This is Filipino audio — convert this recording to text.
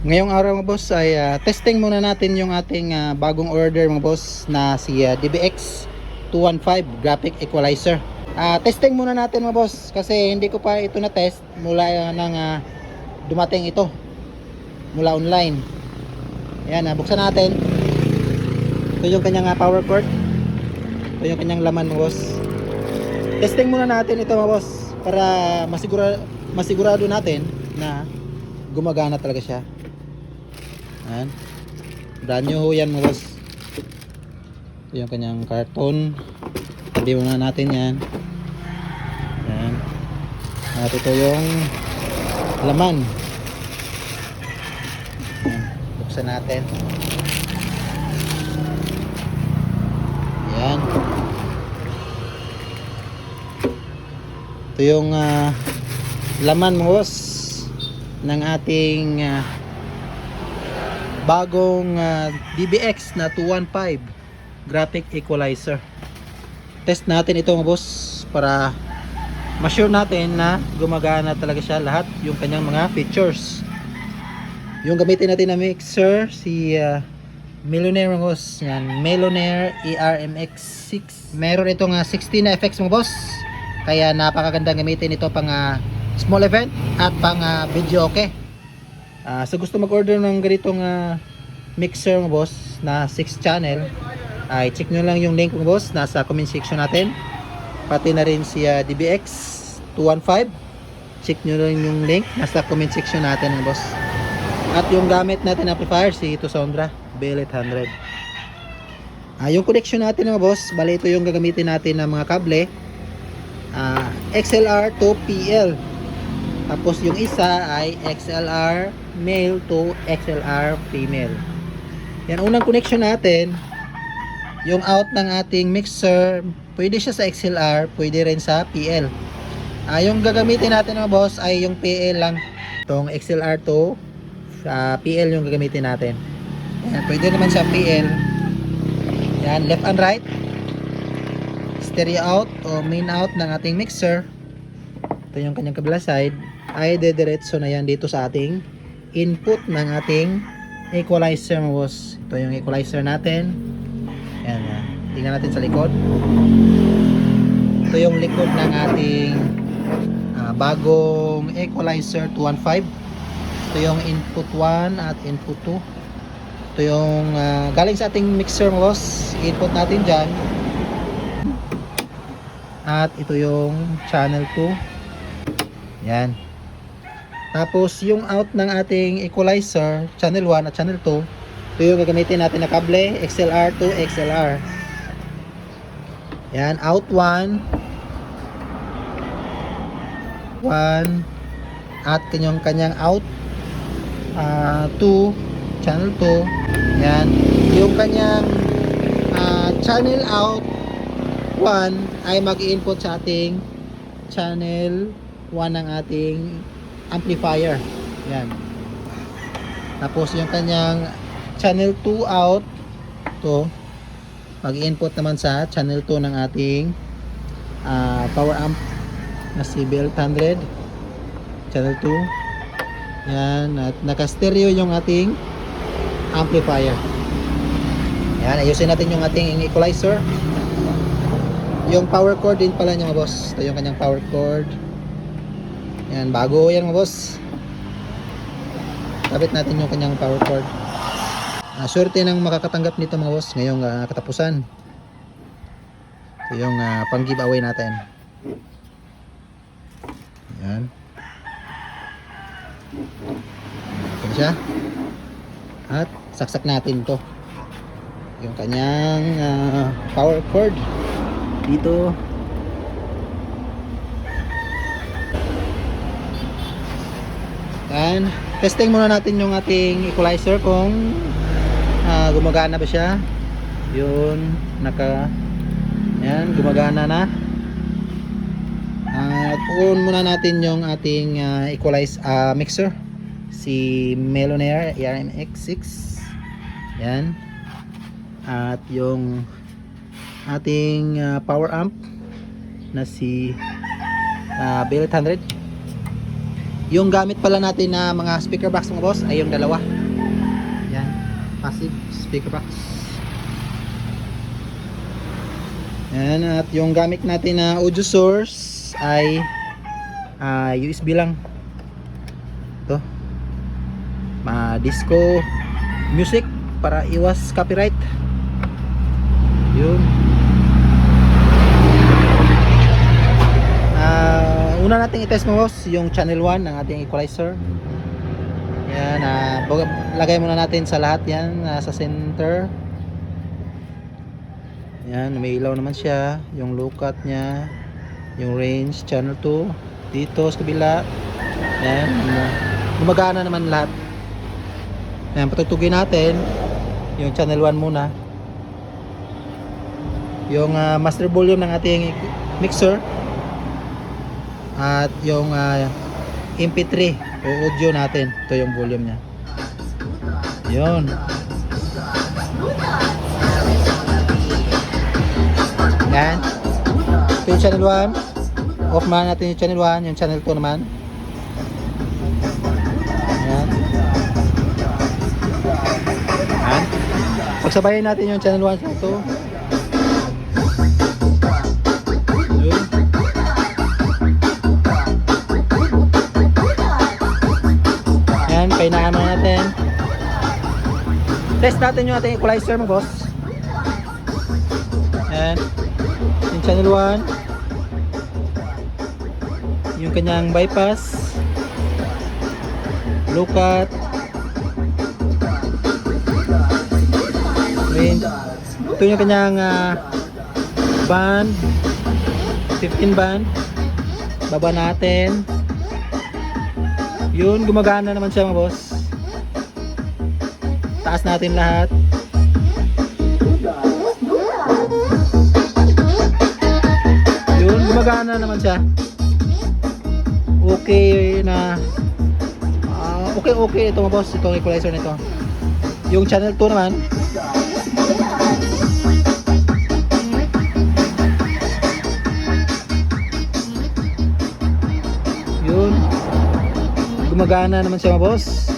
Ngayong araw mga boss ay testing muna natin yung ating bagong order mga boss na si DBX 215 graphic equalizer. Testing muna natin mga boss kasi hindi ko pa ito na test mula nang dumating ito mula online. Ayan, buksan natin. Ito yung kanyang power cord. Ito yung kanyang laman mga boss. Testing muna natin ito mga boss para masigurado natin na gumagana talaga siya. Ayan. Brand new ho yan mga boss. Ito yung kanyang karton. Tabi muna natin yan. Ayan. At ito yung laman. Ayan. Buksan natin. Ayan. Ito yung laman mga boss ng ating bagong DBX na 215 graphic equalizer. Test natin ito mga boss para ma-sure natin na gumagana talaga siya lahat yung kanyang mga features. Yung gamitin natin na mixer si Melonaire mga boss. Yan, Melonaire ERMX6. Meron itong 16 na effects mga boss. Kaya napakagandang gamitin ito pang small event at pang video okay. So gusto mag-order ng ganitong mixer mga boss na 6 channel, ay check nyo lang yung link mga boss nasa comment section natin. Pati na rin si DBX 215, check nyo lang yung link nasa comment section natin mga boss. At yung gamit natin amplifier si Tosondra BL800. Yung connection natin mga boss, bali ito yung gagamitin natin ng mga kable, XLR to PL. Tapos yung isa ay XLR male to XLR female. Yan, unang connection natin, yung out ng ating mixer, pwede siya sa XLR, pwede rin sa PL. Yung gagamitin natin mga boss ay yung PL lang. Itong XLR to PL yung gagamitin natin. Yan, pwede naman sa PL. Yan, left and right. Stereo out o main out ng ating mixer. Ito yung kanyang kabila side. Ay dediretso na yan dito sa ating input ng ating equalizer mga boss. Ito yung equalizer natin. Yan, tingnan natin sa likod. Ito yung likod ng ating bagong equalizer 215. Ito yung input 1 at input 2. Ito yung galing sa ating mixer mga boss. Input natin dyan. At ito yung channel 2. Yan. Tapos yung out ng ating equalizer, channel 1 at channel 2, ito yung gagamitin natin na kable, XLR to XLR. Yan, out 1, at kanyang out 2, channel 2. Yan, yung kanyang channel out 1 ay mag-input sa ating channel 1 ng ating amplifier. Yan. Tapos yung kanyang channel 2 out to mag-input naman sa channel 2 ng ating power amp na si BL800 channel 2. Yan, at naka-stereo yung ating amplifier. Yan, ayusin natin yung ating equalizer. Yung power cord din pala niya mga boss. Ito yung kanyang power cord. Yan, bago yan mga boss. Kabit natin yung kanyang power cord. Swerte ng makakatanggap nito mga boss ngayong katapusan. Ito yung pang giveaway natin. Yan. Ito siya. At saksak natin to. Yung kanyang power cord dito. Yan. Testing muna natin yung ating equalizer kung gumagana ba siya. Yun, yan, gumagana na. At on muna natin yung ating mixer si Melonaire ERMX6. Yan. At yung ating power amp na si BL800. Yung gamit pala natin na mga speaker box mga boss ay yung dalawa. Yan, passive speaker box. Yan, at yung gamit natin na audio source ay USB lang. Ito. Disco music para iwas copyright. Yun. Una nating i-test mo boss yung channel 1 ng ating equalizer. Yan, lagay muna natin sa lahat yan, sa center. Yan, may ilaw naman siya, yung low cut nya, yung range, channel 2, dito sa kabila. Yan, gumagana naman lahat. Yan, patutugin natin yung channel 1 muna. Yung master volume ng ating mixer. At yung MP3 o audio natin, ito yung volume nya. Yun. Yan. Ito yung channel 1. Off man natin yung channel 1. Yung channel 2 naman. Yan. Yan. Pagsabayin natin yung channel 1 sa 2. Pahinaan muna natin. Test natin yung ating equalizer mo boss. Ayan. Yung channel 1. Yung kanyang bypass. Low cut. Range. Ito yung kanyang band. 15 band. Baba natin. Yun, gumagana naman siya mga boss. Taas natin lahat. Yun, gumagana naman siya. Okay na. Okay ito mga boss, itong equalizer nito. Yung channel 2 naman. Yun. Gumagana naman siya mga boss.